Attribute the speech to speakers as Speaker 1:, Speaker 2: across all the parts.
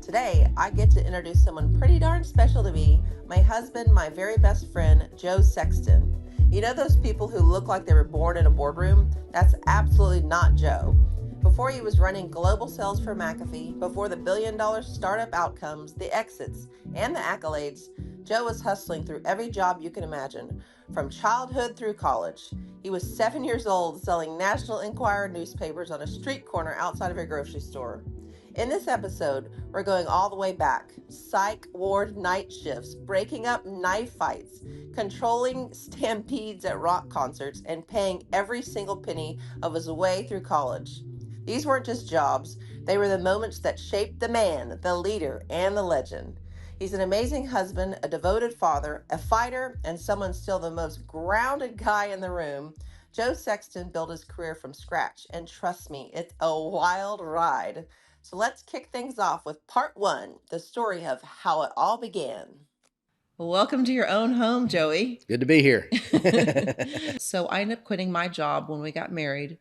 Speaker 1: Today, I get to introduce someone pretty darn special to me, my husband, my very best friend, Joe Sexton. You know those people who look like they were born in a boardroom? That's absolutely not Joe. Before he was running global sales for McAfee, before the billion-dollar startup outcomes, the exits, and the accolades, Joe was hustling through every job you can imagine, from childhood through college. He was 7 years old selling National Enquirer newspapers on a street corner outside of a grocery store. In this episode, we're going all the way back. Psych ward night shifts, breaking up knife fights, controlling stampedes at rock concerts, and paying every single penny of his way through college. These weren't just jobs, they were the moments that shaped the man, the leader, and the legend. He's an amazing husband, a devoted father, a fighter, and someone still the most grounded guy in the room. Joe Sexton built his career from scratch, and trust me, it's a wild ride. So let's kick things off with part one, the story of how it all began. Welcome to your own home, Joey.
Speaker 2: Good to be here.
Speaker 1: So I ended up quitting my job when we got married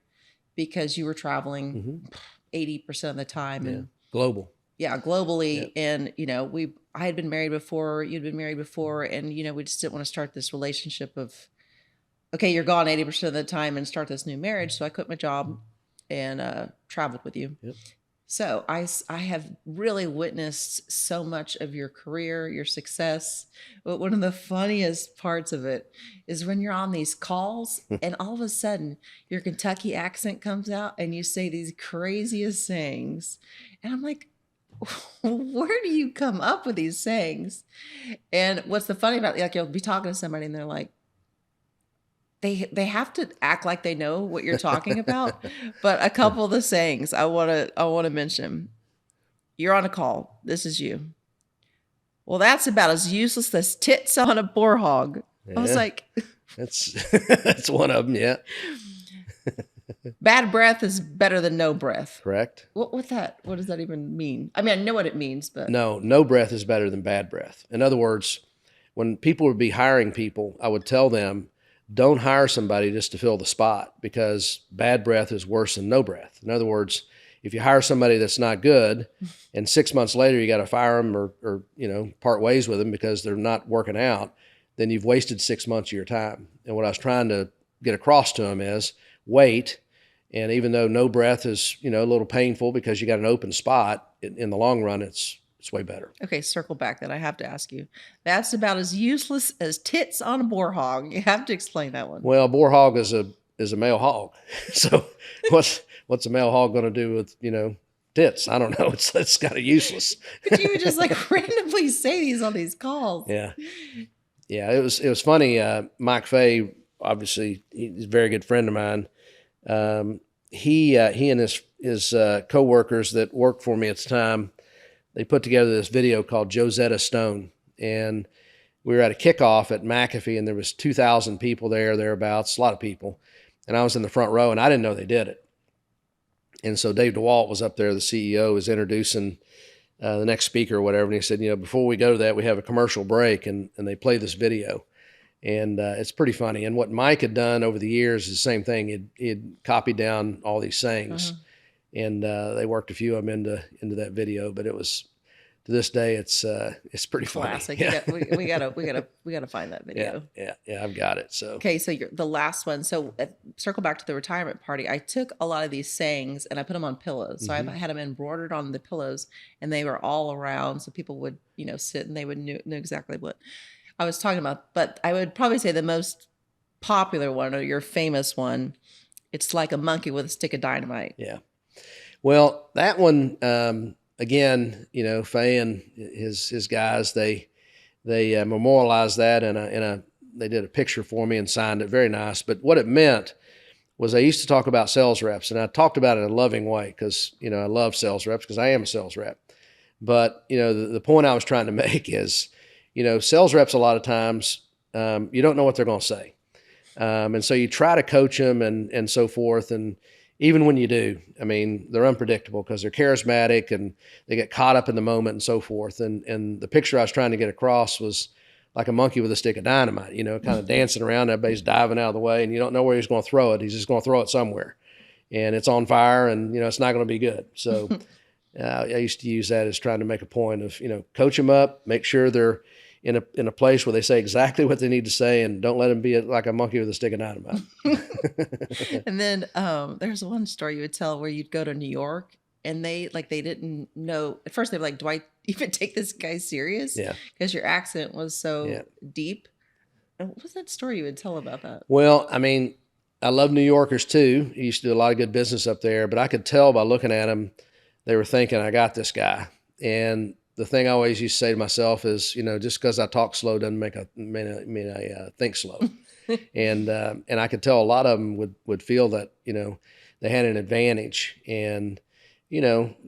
Speaker 1: because you were traveling 80% of the time.
Speaker 2: Yeah.
Speaker 1: And
Speaker 2: Global.
Speaker 1: yeah, globally.
Speaker 2: Yep.
Speaker 1: And, I had been married before, you'd been married before. And, we just didn't want to start this relationship of, okay, you're gone 80% of the time and start this new marriage. So I quit my job and traveled with you.
Speaker 2: Yep.
Speaker 1: So I have really witnessed so much of your career, your success. But one of the funniest parts of it is when you're on these calls and all of a sudden your Kentucky accent comes out and you say these craziest sayings. And I'm like, where do you come up with these sayings? And what's the funny about it, like you'll be talking to somebody and they're like, they have to act like they know what you're talking about. But a couple of the sayings I want to mention. You're on a call. This is you. Well, that's about as useless as tits on a boar hog.
Speaker 2: Yeah.
Speaker 1: I was like,
Speaker 2: that's one of them. Yeah.
Speaker 1: Bad breath is better than no breath.
Speaker 2: Correct.
Speaker 1: What does that even mean? I mean, I know what it means, but
Speaker 2: No breath is better than bad breath. In other words, when people would be hiring people, I would tell them, don't hire somebody just to fill the spot because bad breath is worse than no breath. In other words, if you hire somebody that's not good and 6 months later you got to fire them or part ways with them because they're not working out, then you've wasted 6 months of your time. And what I was trying to get across to them is wait. And even though no breath is, a little painful because you got an open spot, in the long run, it's way better.
Speaker 1: Okay, circle back then. I have to ask you. That's about as useless as tits on a boar hog. You have to explain that one.
Speaker 2: Well, a boar hog is a male hog. So what's a male hog going to do with, tits? I don't know. It's kind of useless.
Speaker 1: But you would just like randomly say these on these calls.
Speaker 2: Yeah. Yeah, it was funny. Mike Fay, obviously, he's a very good friend of mine. He and his coworkers that worked for me at the time, they put together this video called Josetta Stone. And we were at a kickoff at McAfee, and there was 2,000 people thereabouts, a lot of people. And I was in the front row, and I didn't know they did it. And so Dave DeWalt was up there, the CEO, was introducing the next speaker or whatever. And he said, before we go to that, we have a commercial break, and they play this video. And it's pretty funny. And what Mike had done over the years is the same thing. He'd copied down all these sayings. And they worked a few of them into that video, but it was, to this day, it's pretty
Speaker 1: classic.
Speaker 2: funny.
Speaker 1: Yeah. We gotta find that video.
Speaker 2: Yeah, I've got it. So
Speaker 1: okay, so the last one. So circle back to the retirement party. I took a lot of these sayings and I put them on pillows. So I had them embroidered on the pillows, and they were all around, so people would sit and they would know exactly what I was talking about. But I would probably say the most popular one, or your famous one, it's like a monkey with a stick of dynamite.
Speaker 2: Yeah. Well, that one, again, Fay and his guys, they memorialized that they did a picture for me and signed it. Very nice. But what it meant was I used to talk about sales reps, and I talked about it in a loving way because, I love sales reps because I am a sales rep. But, the point I was trying to make is, sales reps a lot of times, you don't know what they're going to say. And so you try to coach them and so forth. And even when you do, I mean, they're unpredictable because they're charismatic and they get caught up in the moment and so forth. And the picture I was trying to get across was like a monkey with a stick of dynamite, kind of dancing around. Everybody's diving out of the way, and you don't know where he's going to throw it. He's just going to throw it somewhere, and it's on fire, and it's not going to be good. So I used to use that as trying to make a point of, coach them up, make sure they're in a place where they say exactly what they need to say, and don't let them be like a monkey with a stick of dynamite.
Speaker 1: And then there's one story you would tell where you'd go to New York and they didn't know at first. They were like, do I even take this guy serious?
Speaker 2: Yeah.
Speaker 1: Because your accent was so deep. And what was that story you would tell about that?
Speaker 2: Well, I mean, I love New Yorkers too. I used to do a lot of good business up there, but I could tell by looking at them, they were thinking, I got this guy. And the thing I always used to say to myself is, just because I talk slow doesn't mean I think slow. And I could tell a lot of them would feel that, they had an advantage. And,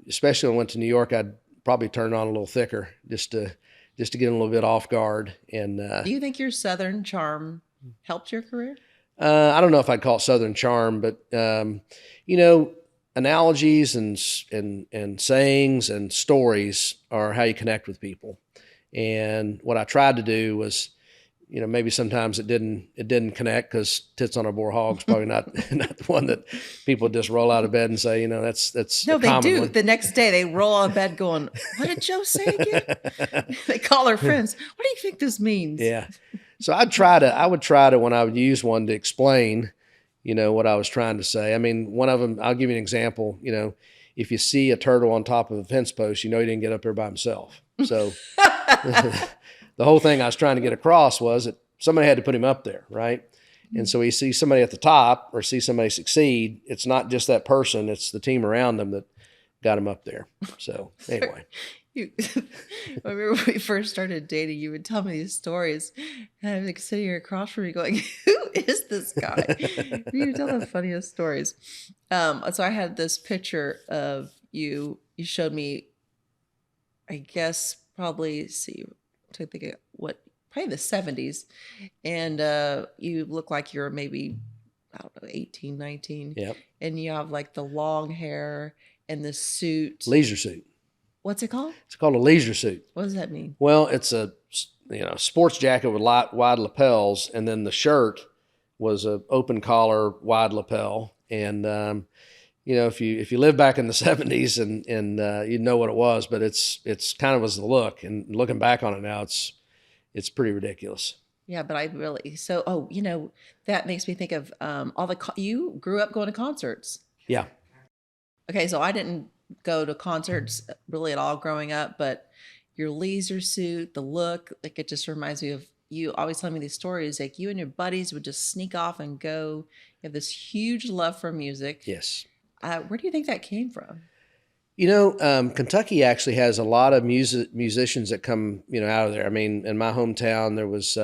Speaker 2: especially when I went to New York, I'd probably turn on a little thicker just to get a little bit off guard. And
Speaker 1: do you think your Southern charm helped your career?
Speaker 2: I don't know if I'd call it Southern charm, but analogies and sayings and stories are how you connect with people. And what I tried to do was, maybe sometimes it didn't connect because tits on a boar hog's probably not the one that people just roll out of bed and say, that's
Speaker 1: no, they do.
Speaker 2: One.
Speaker 1: The next day they roll out of bed going, what did Joe say again? They call their friends. What do you think this means?
Speaker 2: Yeah. So I would try to, when I would use one, to explain, what I was trying to say. I mean, one of them, I'll give you an example. If you see a turtle on top of a fence post, he didn't get up there by himself. So the whole thing I was trying to get across was that somebody had to put him up there, right? And so he sees somebody at the top or sees somebody succeed. It's not just that person; it's the team around them that got him up there. So anyway.
Speaker 1: I remember when we first started dating, you would tell me these stories, and I'm like sitting here across from you going, who is this guy? You would tell the funniest stories. So I had this picture of you. You showed me, I guess, probably probably the 70s. And you look like you're maybe, I don't know, 18, 19.
Speaker 2: Yep. And
Speaker 1: you have like the long hair and the suit.
Speaker 2: Leisure suit.
Speaker 1: What's it called?
Speaker 2: It's called a leisure suit.
Speaker 1: What does that mean?
Speaker 2: Well, it's a sports jacket with wide lapels, and then the shirt was a open collar, wide lapel. And if you live back in the 70s and you know what it was, but it's kind of was the look. And looking back on it now, it's pretty ridiculous.
Speaker 1: Yeah, but that makes me think of you grew up going to concerts.
Speaker 2: Yeah.
Speaker 1: Okay, so I didn't go to concerts really at all growing up, but your leisure suit, the look, like it just reminds me of you always telling me these stories, like you and your buddies would just sneak off and go. You have this huge love for music.
Speaker 2: Yes.
Speaker 1: Where do you think that came from?
Speaker 2: Kentucky actually has a lot of musicians that come, out of there. I mean, in my hometown, there was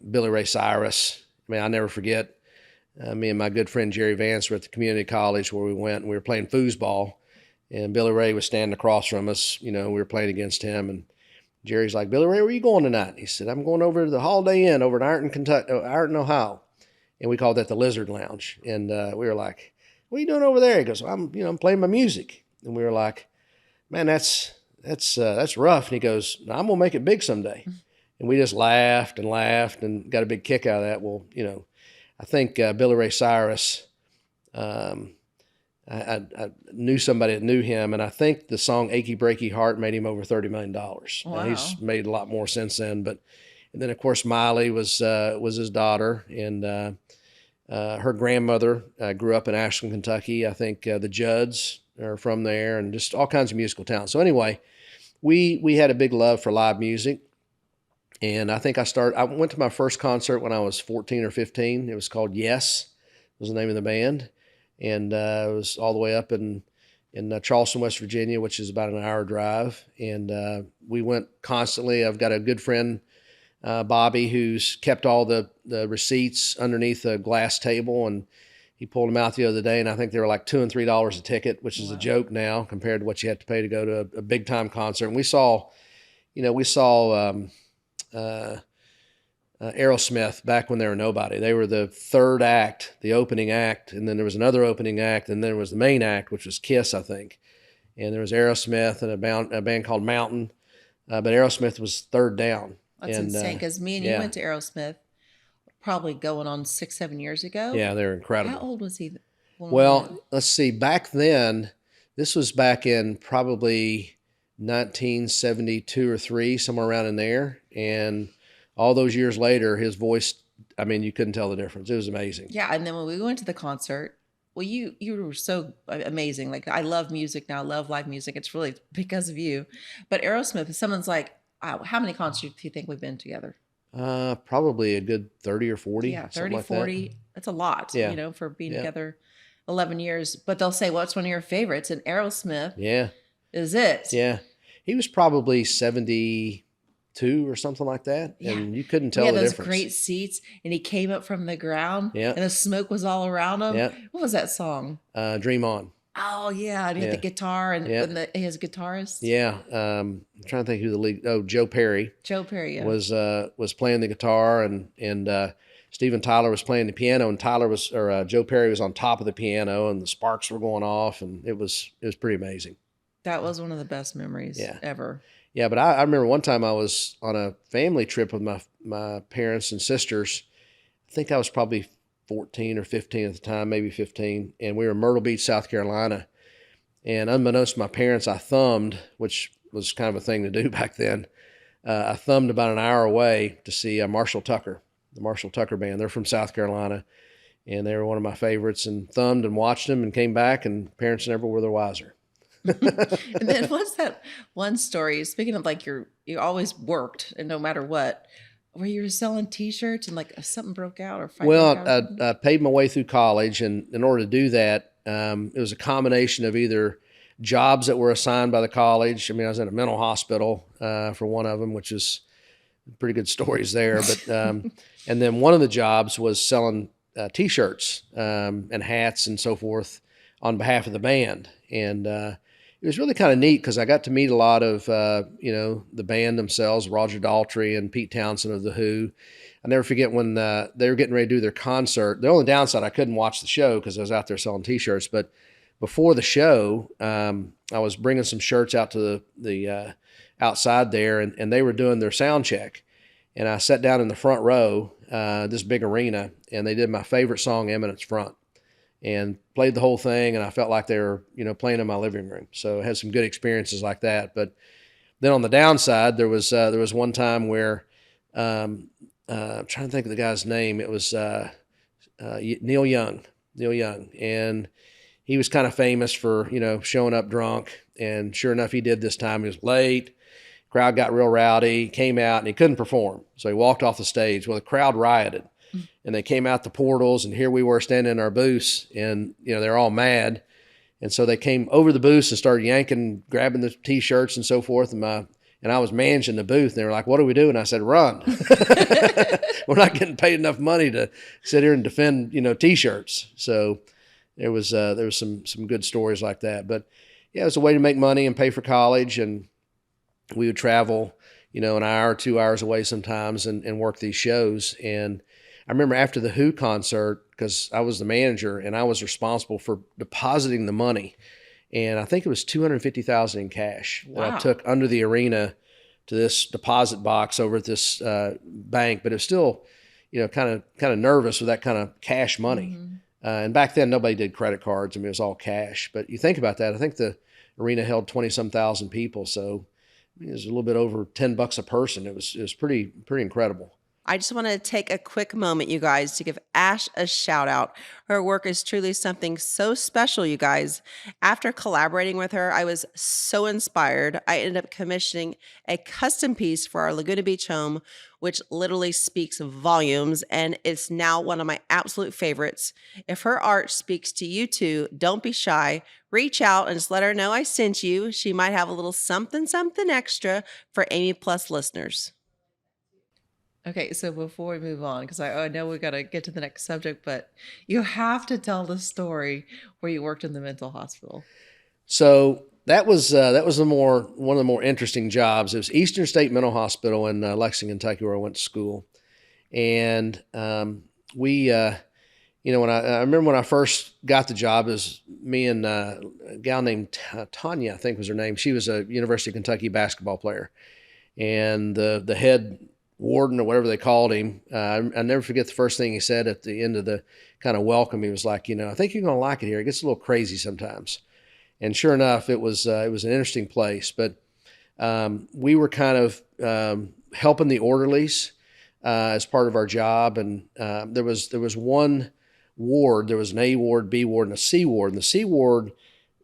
Speaker 2: Billy Ray Cyrus. I mean, I'll never forget. Me and my good friend Jerry Vance were at the community college where we went, and we were playing foosball, and Billy Ray was standing across from us. We were playing against him, and Jerry's like, "Billy Ray, where are you going tonight?" And he said, "I'm going over to the Holiday Inn over in Ironton, Ohio," and we called that the Lizard Lounge. And we were like, "What are you doing over there?" He goes, "I'm playing my music." And we were like, "Man, that's rough." And he goes, "No, I'm gonna make it big someday." And we just laughed and got a big kick out of that. Well, I think Billy Ray Cyrus, I knew somebody that knew him, and I think the song "Achy Breaky Heart" made him over $30 million.
Speaker 1: Wow.
Speaker 2: Now, he's made a lot more since then, and then of course Miley was his daughter, and her grandmother grew up in Ashland, Kentucky. I think the Judds are from there, and just all kinds of musical talent. So anyway, we had a big love for live music. And I think I went to my first concert when I was 14 or 15. It was called Yes, was the name of the band. And it was all the way up in Charleston, West Virginia, which is about an hour drive. And we went constantly. I've got a good friend, Bobby, who's kept all the receipts underneath a glass table. And he pulled them out the other day. And I think they were like $2 and $3 a ticket, which is a joke now compared to what you had to pay to go to a big time concert. And we saw Aerosmith back when they were nobody. They were the third act, the opening act, and then there was another opening act, and then there was the main act, which was Kiss, I think. And there was Aerosmith and a band called Mountain, but Aerosmith was third down.
Speaker 1: That's insane, because me and you went to Aerosmith probably going on 6-7 years ago.
Speaker 2: Yeah, they're incredible.
Speaker 1: How old was he?
Speaker 2: Well, let's see. Back then, This was back in probably 1972 or three, somewhere around in there. And all those years later, his voice, I mean, you couldn't tell the difference. It was amazing.
Speaker 3: Yeah, and then when we went to the concert, well, you were so amazing. Like I love music now, I love live music. It's really because of you. But Aerosmith, if someone's like, wow, how many concerts do you think we've been together?
Speaker 2: Probably a good 30 or 40.
Speaker 3: Yeah,
Speaker 2: something
Speaker 3: 30,
Speaker 2: like
Speaker 3: 40. That's a lot,
Speaker 2: Yeah.
Speaker 3: for being
Speaker 2: Yeah.
Speaker 3: together 11 years. But they'll say, what's one of your favorites? And Aerosmith
Speaker 2: that. Yeah.
Speaker 3: is it.
Speaker 2: Yeah. He was probably 72 or something like that.
Speaker 3: Yeah.
Speaker 2: And you couldn't
Speaker 3: We
Speaker 2: tell
Speaker 3: had
Speaker 2: the
Speaker 3: those
Speaker 2: difference.
Speaker 3: great seats, and he came up from the ground,
Speaker 2: Yeah.
Speaker 3: and the smoke was all around him.
Speaker 2: Yeah.
Speaker 3: What was that song?
Speaker 2: Dream On.
Speaker 3: Oh, yeah. And he had the guitar, and his guitarist.
Speaker 2: Yeah. I'm trying to think who the lead. Oh, Joe Perry.
Speaker 3: Joe Perry, yeah.
Speaker 2: Was playing the guitar, and Steven Tyler was playing the piano, and Joe Perry was on top of the piano, and the sparks were going off, and it was pretty amazing.
Speaker 3: That was one of the best memories ever.
Speaker 2: Yeah, but I remember one time I was on a family trip with my parents and sisters. I think I was probably 14 or 15 at the time, maybe 15, and we were in Myrtle Beach, South Carolina. And unbeknownst to my parents, I thumbed, which was kind of a thing to do back then. I thumbed about an hour away to see Marshall Tucker, the Marshall Tucker Band. They're from South Carolina, and they were one of my favorites. And thumbed and watched them, and came back, and parents never were the wiser.
Speaker 3: And then what's that one story? Speaking of like you always worked, and no matter what, where you were selling T-shirts and like something broke out or fight
Speaker 2: Well,
Speaker 3: broke out?
Speaker 2: I paid my way through college, and in order to do that, it was a combination of either jobs that were assigned by the college. I mean, I was in a mental hospital for one of them, which is pretty good stories there. But and then one of the jobs was selling T-shirts and hats and so forth on behalf of the band, and it was really kind of neat because I got to meet a lot of the band themselves, Roger Daltrey and Pete Townsend of The Who. I never forget when they were getting ready to do their concert. The only downside, I couldn't watch the show because I was out there selling T-shirts. But before the show, I was bringing some shirts out to the outside there, and they were doing their sound check. And I sat down in the front row, this big arena, and they did my favorite song, Eminence Front, and played the whole thing. And I felt like they were, playing in my living room. So I had some good experiences like that. But then on the downside, there was one time where I'm trying to think of the guy's name. It was Neil Young, and he was kind of famous for showing up drunk. And sure enough, he did this time. He was late. Crowd got real rowdy. Came out and he couldn't perform, so he walked off the stage. Well, the crowd rioted, and they came out the portals, and here we were standing in our booths, and they're all mad. And so they came over the booths and started yanking, grabbing the T-shirts and so forth. And I was managing the booth, and they were like, "What do we do?" And I said, "Run." We're not getting paid enough money to sit here and defend, T-shirts. So there was some good stories like that. But yeah, it was a way to make money and pay for college. And we would travel, an hour or 2 hours away sometimes and work these shows. And I remember after the Who concert, because I was the manager and I was responsible for depositing the money. And I think it was $250,000 in cash that I took under the arena to this deposit box over at this bank. But it was still, kind of nervous with that kind of cash money.
Speaker 3: Mm-hmm.
Speaker 2: And back then, nobody did credit cards. I mean, it was all cash. But you think about that. I think the arena held 20-some thousand people. So it was a little bit over $10 a person. It was pretty incredible.
Speaker 1: I just want to take a quick moment, you guys, to give Ash a shout out. Her work is truly something so special, you guys. After collaborating with her, I was so inspired. I ended up commissioning a custom piece for our Laguna Beach home, which literally speaks volumes, and it's now one of my absolute favorites. If her art speaks to you too, don't be shy. Reach out and just let her know I sent you. She might have a little something extra for Amy Plus listeners.
Speaker 3: Okay, so before we move on, because I know we got to get to the next subject, but you have to tell the story where you worked in the mental hospital.
Speaker 2: So that was one of the more interesting jobs. It was Eastern State Mental Hospital in Lexington, Kentucky, where I went to school. And we, I remember when I first got the job, it was me and a gal named Tanya, I think was her name. She was a University of Kentucky basketball player, and the head warden or whatever they called him. I never forget the first thing he said at the end of the kind of welcome. He was like, I think you're going to like it here. It gets a little crazy sometimes. And sure enough, it was an interesting place. But we were kind of helping the orderlies as part of our job, and there was one ward. There was an A ward, B ward, and a C ward. And the C ward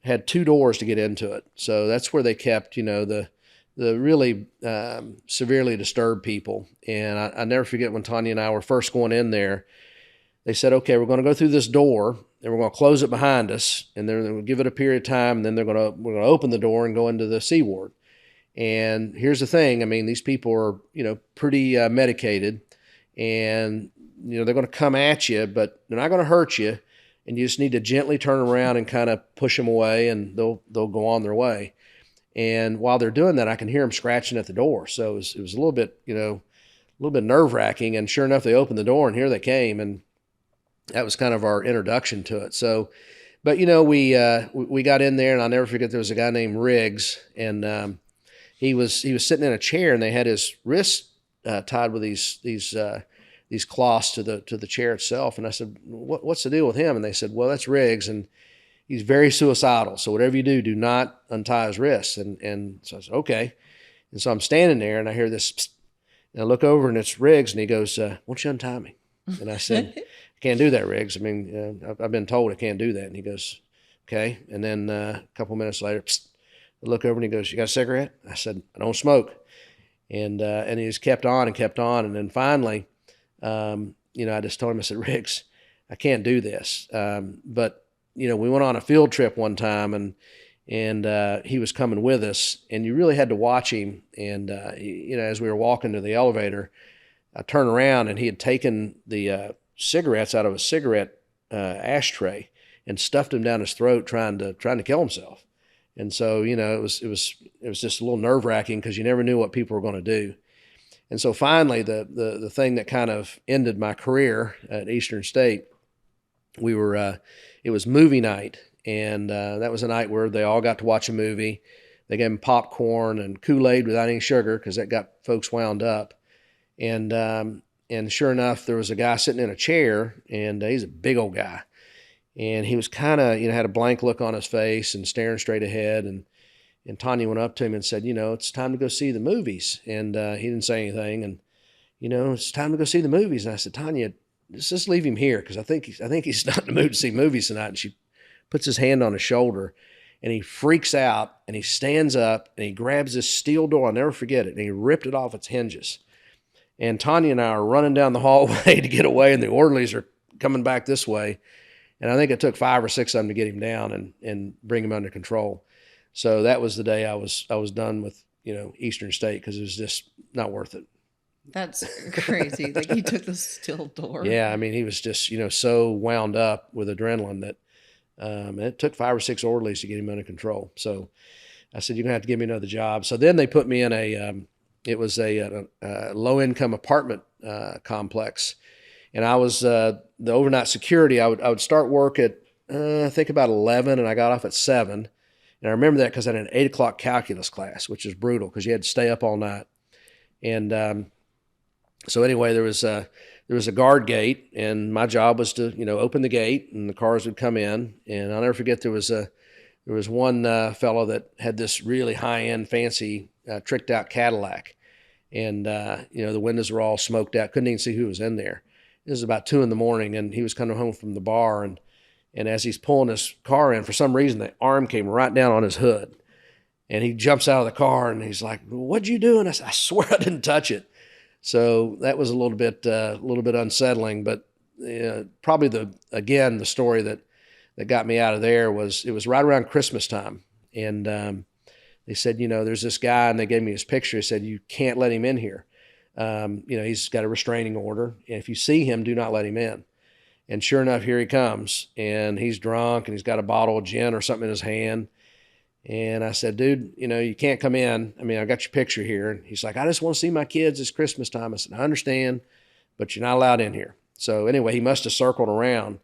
Speaker 2: had 2 doors to get into it, so that's where they kept, the really severely disturbed people. And I never forget when Tanya and I were first going in there. They said, "Okay, we're going to go through this door, and we're going to close it behind us, and then we'll give it a period of time, and then we're going to open the door and go into the C ward." And here's the thing: I mean, these people are, pretty medicated, and they're going to come at you, but they're not going to hurt you, and you just need to gently turn around and kind of push them away, and they'll go on their way. And while they're doing that, I can hear them scratching at the door. So it was a little bit, nerve wracking. And sure enough, they opened the door, and here they came, and that was kind of our introduction to it. So, but we got in there, and I'll never forget there was a guy named Riggs, and he was sitting in a chair, and they had his wrists tied with these cloths to the chair itself. And I said, "What's the deal with him?" And they said, "Well, that's Riggs, and he's very suicidal. So whatever you do, do not untie his wrists." And so I said, "Okay." And so I'm standing there, and I hear this, psst, and I look over, and it's Riggs, and he goes, "Why don't you untie me?" And I said, "I can't do that, Riggs. I mean, I've been told I can't do that." And he goes, "Okay." And then a couple minutes later, psst, I look over, and he goes, "You got a cigarette?" I said, "I don't smoke." And he just kept on and kept on. And then finally, I just told him, I said, "Riggs, I can't do this." But we went on a field trip one time, and he was coming with us, and you really had to watch him. And as we were walking to the elevator, I turned around, and he had taken the cigarettes out of a cigarette ashtray and stuffed them down his throat, trying to kill himself. And so it was just a little nerve wracking, because you never knew what people were going to do. And so finally, the thing that kind of ended my career at Eastern State, it was movie night, and that was a night where they all got to watch a movie. They gave them popcorn and Kool-Aid without any sugar, because that got folks wound up. And sure enough, there was a guy sitting in a chair, and he's a big old guy, and he was kind of had a blank look on his face and staring straight ahead. And Tanya went up to him and said, "It's time to go see the movies." And he didn't say anything. And "It's time to go see the movies." And I said, "Tanya, just leave him here, because I think he's not in the mood to see movies tonight." And she puts his hand on his shoulder, and he freaks out, and he stands up, and he grabs this steel door. I'll never forget it. And he ripped it off its hinges. And Tanya and I are running down the hallway to get away, and the orderlies are coming back this way. And I think it took 5 or 6 of them to get him down and bring him under control. So that was the day I was done with Eastern State, because it was just not worth it.
Speaker 3: That's crazy. Like, he took the steel door.
Speaker 2: Yeah, I mean, he was just so wound up with adrenaline that it took 5 or 6 orderlies to get him under control. So I said, "You're gonna have to give me another job." So then they put me in a low income apartment complex, and I was the overnight security. I would start work at I think about 11, and I got off at 7. And I remember that because I had an 8 o'clock calculus class, which is brutal, because you had to stay up all night. And so anyway, there was a guard gate, and my job was to open the gate, and the cars would come in. And I'll never forget, there was one fellow that had this really high end, fancy, tricked out Cadillac, and the windows were all smoked out, couldn't even see who was in there. It was about 2 a.m, and he was coming home from the bar, and as he's pulling his car in, for some reason, the arm came right down on his hood. And he jumps out of the car, and he's like, "What'd you do?" And I said, "I swear I didn't touch it." So that was a little bit unsettling. But probably the story that got me out of there was, it was right around Christmas time. And they said, "There's this guy," and they gave me his picture. They said, "You can't let him in here. He's got a restraining order. And if you see him, do not let him in." And sure enough, here he comes, and he's drunk, and he's got a bottle of gin or something in his hand. And I said, "Dude, you can't come in. I mean, I got your picture here." And he's like, "I just want to see my kids. It's Christmas time." I said, "I understand, but you're not allowed in here." So anyway, he must have circled around.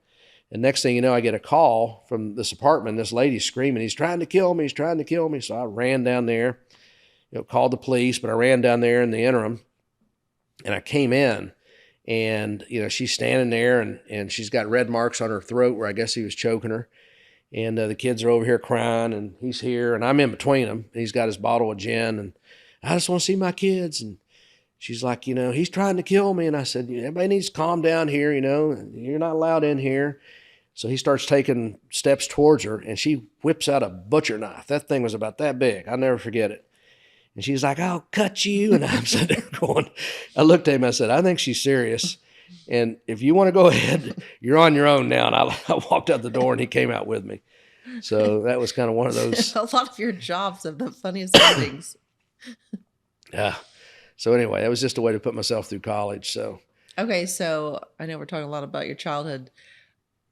Speaker 2: And next thing you know, I get a call from this apartment. This lady's screaming, "He's trying to kill me. He's trying to kill me." So I ran down there, called the police, but I ran down there in the interim, and I came in. And, she's standing there, and she's got red marks on her throat where I guess he was choking her. And the kids are over here crying, and he's here, and I'm in between them. And he's got his bottle of gin, and I just want to see my kids. And she's like, he's trying to kill me. And I said, everybody needs to calm down here, you're not allowed in here. So he starts taking steps towards her, and she whips out a butcher knife. That thing was about that big. I'll never forget it. And she's like, I'll cut you. And I'm sitting there going, I looked at him, I said, I think she's serious. And if you want to go ahead, you're on your own now. And I walked out the door, and he came out with me. So that was kind of one of those.
Speaker 3: A lot of your jobs have the funniest endings.
Speaker 2: Yeah. So anyway, that was just a way to put myself through college. So.
Speaker 3: Okay. So I know we're talking a lot about your childhood.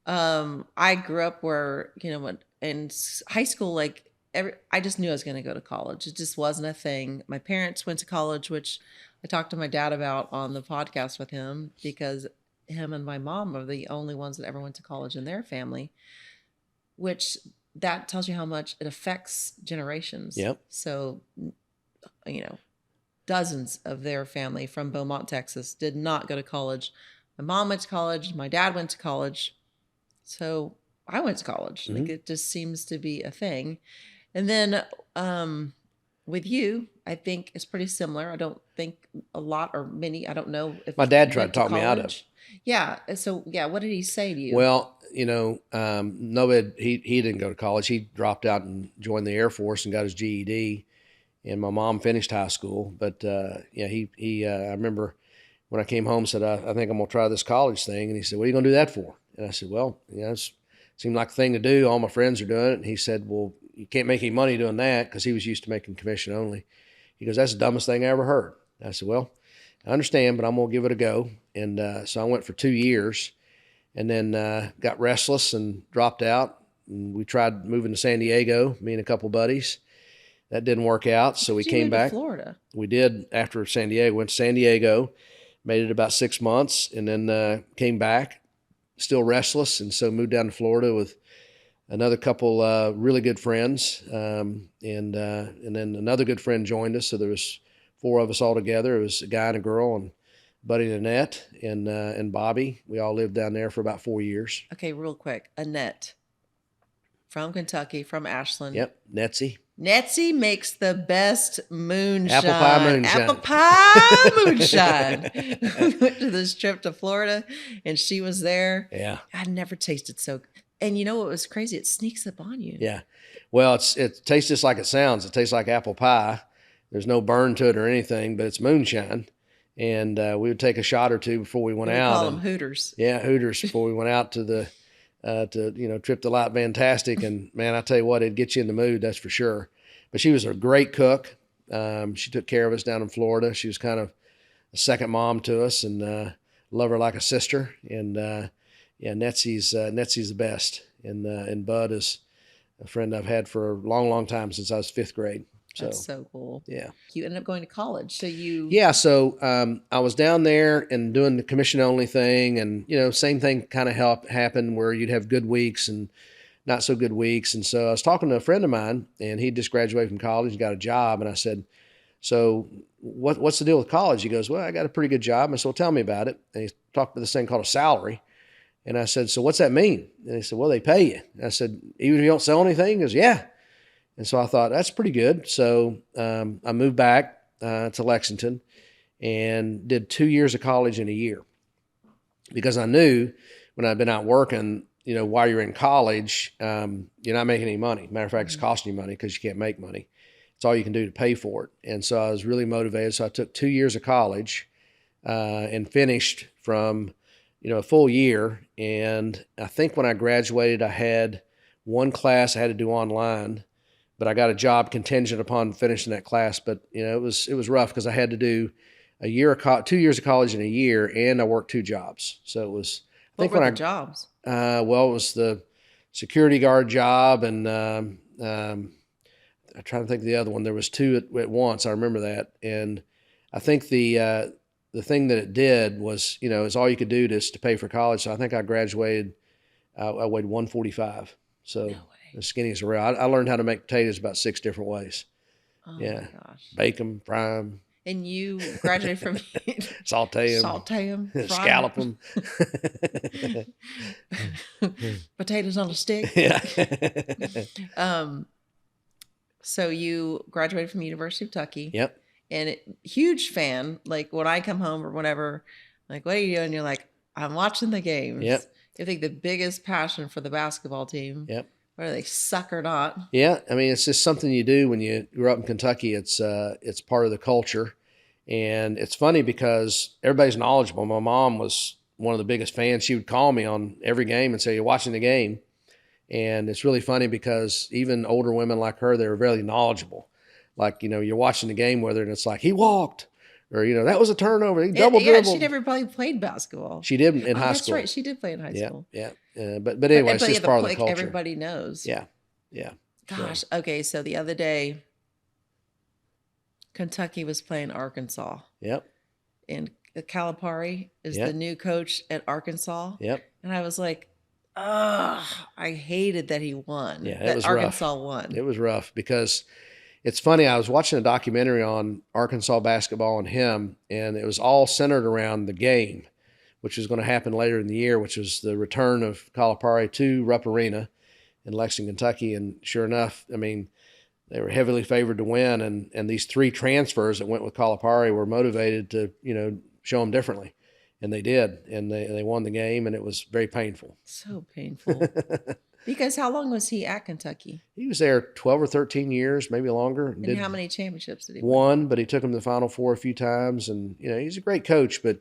Speaker 3: I grew up where, in high school, like I just knew I was going to go to college. It just wasn't a thing. My parents went to college, which I talked to my dad about on the podcast with him, because him and my mom are the only ones that ever went to college in their family, which that tells you how much it affects generations.
Speaker 2: Yep.
Speaker 3: So, dozens of their family from Beaumont, Texas did not go to college. My mom went to college. My dad went to college. So I went to college.
Speaker 2: Mm-hmm.
Speaker 3: Like, it just seems to be a thing. And then with you, I think it's pretty similar. I don't think a lot or many. I don't know if
Speaker 2: my dad tried to talk me out of it.
Speaker 3: Yeah. So what did he say to you?
Speaker 2: Well, nobody. He didn't go to college. He dropped out and joined the Air Force and got his GED. And my mom finished high school. But he. I remember when I came home, said, I think I'm gonna try this college thing. And he said, what are you gonna do that for? And I said, well, it seemed like a thing to do. All my friends are doing it. And he said, well, you can't make any money doing that, because he was used to making commission only. He goes, that's the dumbest thing I ever heard. I said, well, I understand, but I'm going to give it a go. And so I went for 2 years, and then got restless and dropped out. And we tried moving to San Diego, me and a couple buddies. That didn't work out, so we came back.
Speaker 3: To Florida.
Speaker 2: We did after San Diego. Went to San Diego, made it about 6 months, and then came back. Still restless, and so moved down to Florida with another couple really good friends, and then another good friend joined us. So there was 4 of us all together. It was a guy and a girl, and Buddy and Annette, and Bobby. We all lived down there for about 4 years.
Speaker 3: Okay, real quick, Annette from Kentucky, from Ashland.
Speaker 2: Yep, Netsy.
Speaker 3: Netsy makes the best moonshine.
Speaker 2: Apple pie moonshine.
Speaker 3: Apple pie moonshine. We went to this trip to Florida, and she was there.
Speaker 2: Yeah.
Speaker 3: I'd never tasted so good. And you know what was crazy? It sneaks up on you.
Speaker 2: Yeah. Well, it tastes just like it sounds. It tastes like apple pie. There's no burn to it or anything, but it's moonshine. And we would take a shot or two before we went out.
Speaker 3: Call them Hooters.
Speaker 2: Yeah, Hooters before we went out to the Trip to Light Fantastic. And man, I tell you what, it'd get you in the mood, that's for sure. But she was a great cook. She took care of us down in Florida. She was kind of a second mom to us, and love her like a sister. And Netsy's the best. And Bud is a friend I've had for a long, long time, since I was 5th grade. So,
Speaker 3: that's so cool.
Speaker 2: Yeah.
Speaker 3: You ended up going to college. So you.
Speaker 2: Yeah. So I was down there and doing the commission only thing, and same thing kind of happened where you'd have good weeks and not so good weeks. And so I was talking to a friend of mine, and he just graduated from college and got a job. And I said, so what's the deal with college? He goes, well, I got a pretty good job. And so, well, tell me about it. And he talked about this thing called a salary. And I said, so what's that mean? And he said, well, they pay you. And I said, even if you don't sell anything? He goes, yeah. And so I thought, that's pretty good. So I moved back to Lexington and did 2 years of college in a year, because I knew when I'd been out working, while you're in college, you're not making any money. Matter of fact, it's costing you money because you can't make money. It's all you can do to pay for it. And so I was really motivated. So I took 2 years of college and finished from, a full year. And I think when I graduated, I had one class I had to do online, but I got a job contingent upon finishing that class. But, it was rough because I had to do 2 years of college in a year, and I worked 2 jobs. So it was,
Speaker 3: What were the jobs?
Speaker 2: Well, it was the security guard job, and I'm trying to think of the other one. There was 2 at once. I remember that. And I think the thing that it did was, it's all you could do to pay for college. So I think I graduated, I weighed 145. So as skinny as a rail. I learned how to make potatoes about 6 different ways.
Speaker 3: Oh
Speaker 2: yeah.
Speaker 3: my gosh.
Speaker 2: Bake them, fry them.
Speaker 3: And you graduated from
Speaker 2: Saute them,
Speaker 3: saute them,
Speaker 2: scallop them.
Speaker 3: Potatoes on a stick.
Speaker 2: Yeah.
Speaker 3: So you graduated from University of Kentucky.
Speaker 2: Yep.
Speaker 3: And huge fan. Like when I come home or whatever, like, what are you doing? You're like, I'm watching the games.
Speaker 2: Yep.
Speaker 3: You think the biggest passion for the basketball team.
Speaker 2: Yep.
Speaker 3: Whether they suck or not.
Speaker 2: Yeah. I mean, it's just something you do when you grew up in Kentucky. It's part of the culture. And it's funny because everybody's knowledgeable. My mom was one of the biggest fans. She would call me on every game and say, "You're watching the game." And it's really funny because even older women like her, they were very knowledgeable. Like, you're watching the game with her and it's like, he walked, or, that was a turnover. He double dribbled.
Speaker 3: She never probably played basketball.
Speaker 2: She did in high school.
Speaker 3: That's right. She did play in high school.
Speaker 2: Yeah. But anyway, it's just part of the culture.
Speaker 3: Everybody knows.
Speaker 2: Yeah. Yeah.
Speaker 3: Gosh. Okay. So the other day, Kentucky was playing Arkansas.
Speaker 2: Yep.
Speaker 3: And Calipari is the new coach at Arkansas.
Speaker 2: Yep.
Speaker 3: And I was like, I hated that he won.
Speaker 2: Yeah,
Speaker 3: that
Speaker 2: was
Speaker 3: Arkansas
Speaker 2: rough.
Speaker 3: won.
Speaker 2: It was rough because it's funny. I was watching a documentary on Arkansas basketball and him, and it was all centered around the game, which was going to happen later in the year, which was the return of Calipari to Rupp Arena in Lexington, Kentucky. And sure enough, I mean, they were heavily favored to win, and these 3 transfers that went with Calipari were motivated to, show them differently. And they did, and they won the game, and it was very painful.
Speaker 3: So painful. Because how long was he at Kentucky?
Speaker 2: He was there 12 or 13 years, maybe longer.
Speaker 3: And how many championships did he win?
Speaker 2: One, but he took him to the Final Four a few times, and he's a great coach. But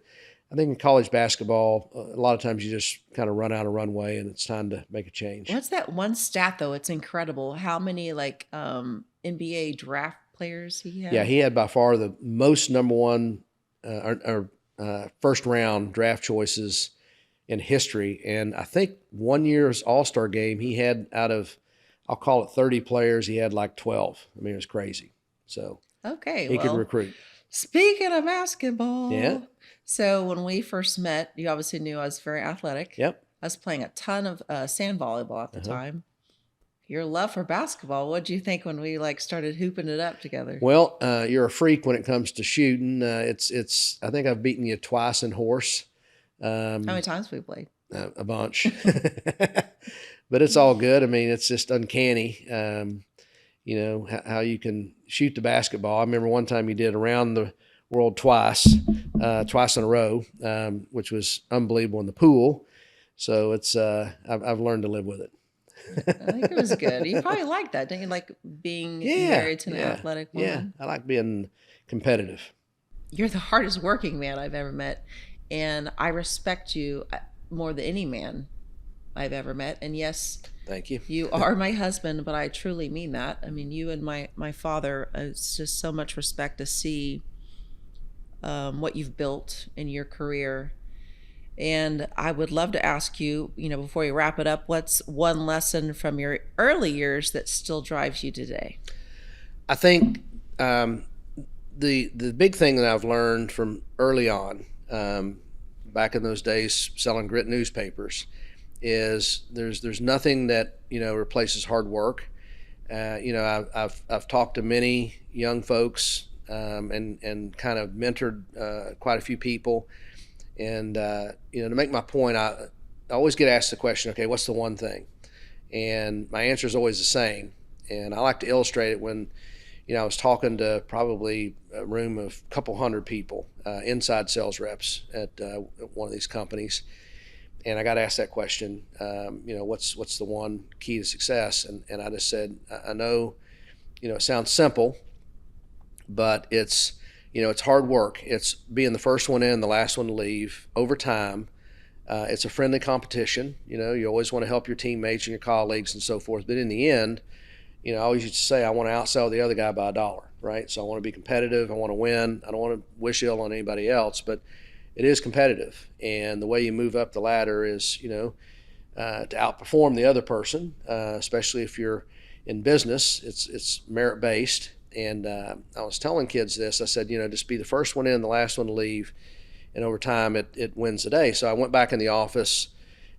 Speaker 2: I think in college basketball, a lot of times you just kind of run out of runway, and it's time to make a change.
Speaker 3: What's that one stat though? It's incredible how many NBA draft players he had.
Speaker 2: Yeah, he had by far the most number one first round draft choices in history. And I think one year's All-Star game, he had out of, I'll call it 30 players, he had like 12. I mean, it was crazy. So
Speaker 3: okay,
Speaker 2: he could recruit.
Speaker 3: Speaking of basketball.
Speaker 2: Yeah.
Speaker 3: So when we first met, you obviously knew I was very athletic.
Speaker 2: Yep.
Speaker 3: I was playing a ton of sand volleyball at the time. Your love for basketball, what did you think when we started hooping it up together?
Speaker 2: Well, you're a freak when it comes to shooting. It's. I think I've beaten you twice in horse.
Speaker 3: How many times have we played?
Speaker 2: A bunch. But it's all good. I mean, it's just uncanny, how you can shoot the basketball. I remember one time you did around the world twice in a row, which was unbelievable in the pool. So it's I've learned to live with it.
Speaker 3: I think it was good. You probably like that, don't you? Like being married to an athletic woman.
Speaker 2: Yeah, I like being competitive.
Speaker 3: You're the hardest working man I've ever met, and I respect you more than any man I've ever met. And yes,
Speaker 2: thank you.
Speaker 3: You are my husband, but I truly mean that. I mean, you and my father. It's just so much respect to see what you've built in your career. And I would love to ask you, before you wrap it up, what's one lesson from your early years that still drives you today?
Speaker 2: I think the big thing that I've learned from early on, back in those days selling grit newspapers, is there's nothing that replaces hard work. I've talked to many young folks and kind of mentored quite a few people. And, to make my point, I always get asked the question, okay, what's the one thing? And my answer is always the same. And I like to illustrate it when, I was talking to probably a room of a couple hundred people, inside sales reps at one of these companies. And I got asked that question, what's the one key to success? And I just said, I know, it sounds simple, but it's hard work. It's being the first one in, the last one to leave over time. It's a friendly competition. You always want to help your teammates and your colleagues and so forth. But in the end, I always used to say, I want to outsell the other guy by $1, right? So I want to be competitive. I want to win. I don't want to wish ill on anybody else, but it is competitive. And the way you move up the ladder is, to outperform the other person, especially if you're in business. It's merit-based. And I was telling kids this. I said, just be the first one in, the last one to leave. And over time, it wins the day. So I went back in the office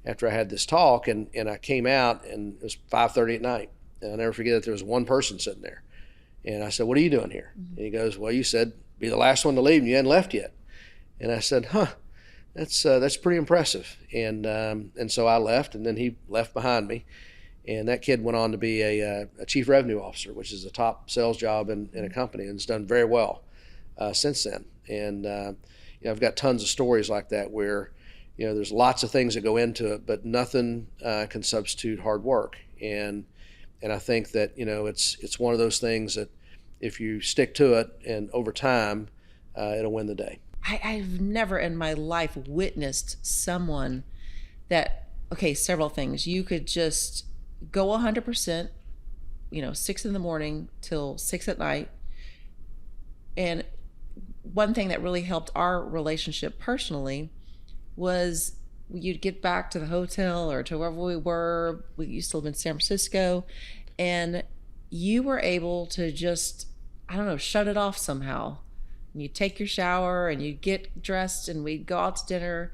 Speaker 2: after I had this talk, and I came out, and it was 5:30 at night. And I'll never forget that there was one person sitting there. And I said, what are you doing here? And he goes, well, you said be the last one to leave and you hadn't left yet. And I said, huh, that's pretty impressive. And so I left, and then he left behind me. And that kid went on to be a chief revenue officer, which is a top sales job in a company, and has done very well since then. And I've got tons of stories like that where, there's lots of things that go into it, but nothing can substitute hard work. And I think that, it's one of those things that if you stick to it and over time, it'll win the day.
Speaker 3: I've never in my life witnessed someone that, several things. You could just go 100%, 6 a.m. till 6 p.m. And one thing that really helped our relationship personally was you'd get back to the hotel or to wherever we were. We used to live in San Francisco, and you were able to just, shut it off somehow. And you'd take your shower and you'd get dressed, and we'd go out to dinner,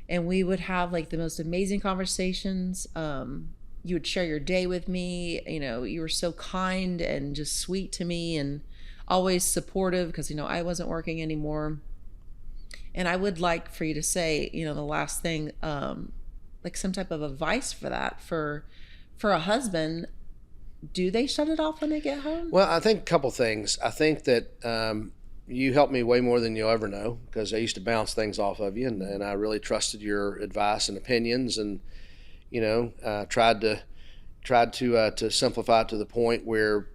Speaker 3: and we would have like the most amazing conversations. You would share your day with me. You were so kind and just sweet to me, and always supportive, because I wasn't working anymore. And I would like for you to say, the last thing, like some type of advice for that, for a husband. Do they shut it off when they get home?
Speaker 2: Well, I think a couple things. I think that you helped me way more than you'll ever know, because I used to bounce things off of you, and I really trusted your advice and opinions, and tried to simplify it to the point where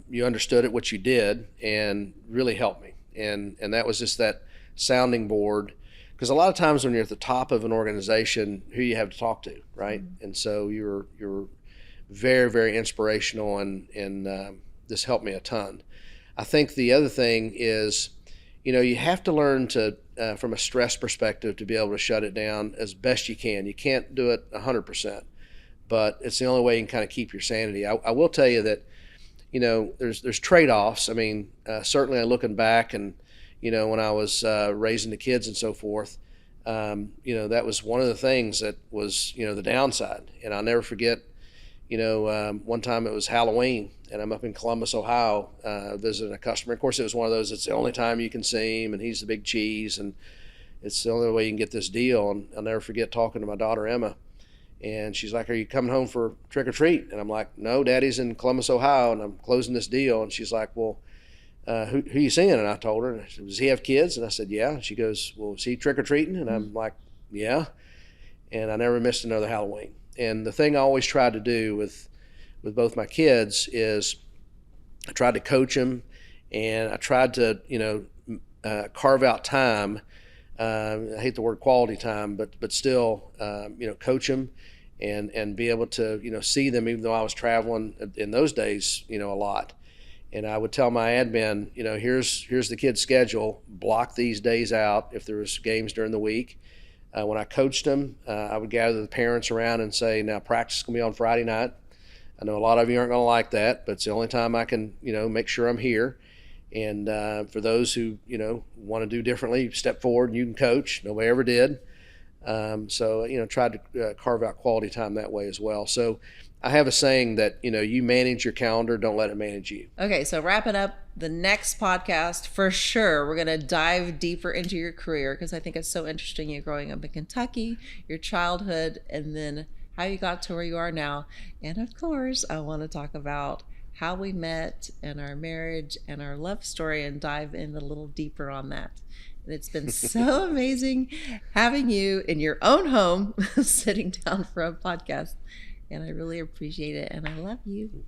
Speaker 2: you understood it, what you did, and really helped me. And that was just that sounding board, because a lot of times when you're at the top of an organization, who you have to talk to, right? Mm-hmm. And so you're very, very inspirational, and this helped me a ton. I think the other thing is, you have to learn to, from a stress perspective, to be able to shut it down as best you can. You can't do it 100%, but it's the only way you can kind of keep your sanity. I will tell you that, there's trade-offs. I mean, certainly looking back, and, when I was raising the kids and so forth, that was one of the things that was, the downside. And I'll never forget, one time it was Halloween, and I'm up in Columbus, Ohio, visiting a customer. Of course, it was one of those, it's the only time you can see him, and he's the big cheese, and it's the only way you can get this deal. And I'll never forget talking to my daughter, Emma, and she's like, "Are you coming home for trick or treat?" And I'm like, "No, Daddy's in Columbus, Ohio, and I'm closing this deal." And she's like, "Well, who you seeing?" And I told her, and I said, "Does he have kids?" And I said, "Yeah." And she goes, "Well, is he trick or treating?" And I'm like, "Yeah." And I never missed another Halloween. And the thing I always tried to do with both my kids is I tried to coach them, and I tried to, carve out time. I hate the word quality time, but still, coach them and be able to, see them, even though I was traveling in those days, a lot. And I would tell my admin, here's the kid's schedule, block these days out if there was games during the week. When I coached them, I would gather the parents around and say, now practice is going to be on Friday night. I know a lot of you aren't going to like that, but it's the only time I can, make sure I'm here. And for those who, want to do differently, step forward and you can coach. Nobody ever did. So, tried to carve out quality time that way as well. So I have a saying that, you manage your calendar, don't let it manage you.
Speaker 3: Okay, so wrapping up the next podcast, for sure, we're going to dive deeper into your career, because I think it's so interesting, you growing up in Kentucky, your childhood, and then how you got to where you are now. And of course, I want to talk about how we met and our marriage and our love story, and dive in a little deeper on that. And it's been so amazing having you in your own home, sitting down for a podcast. And I really appreciate it. And I love you.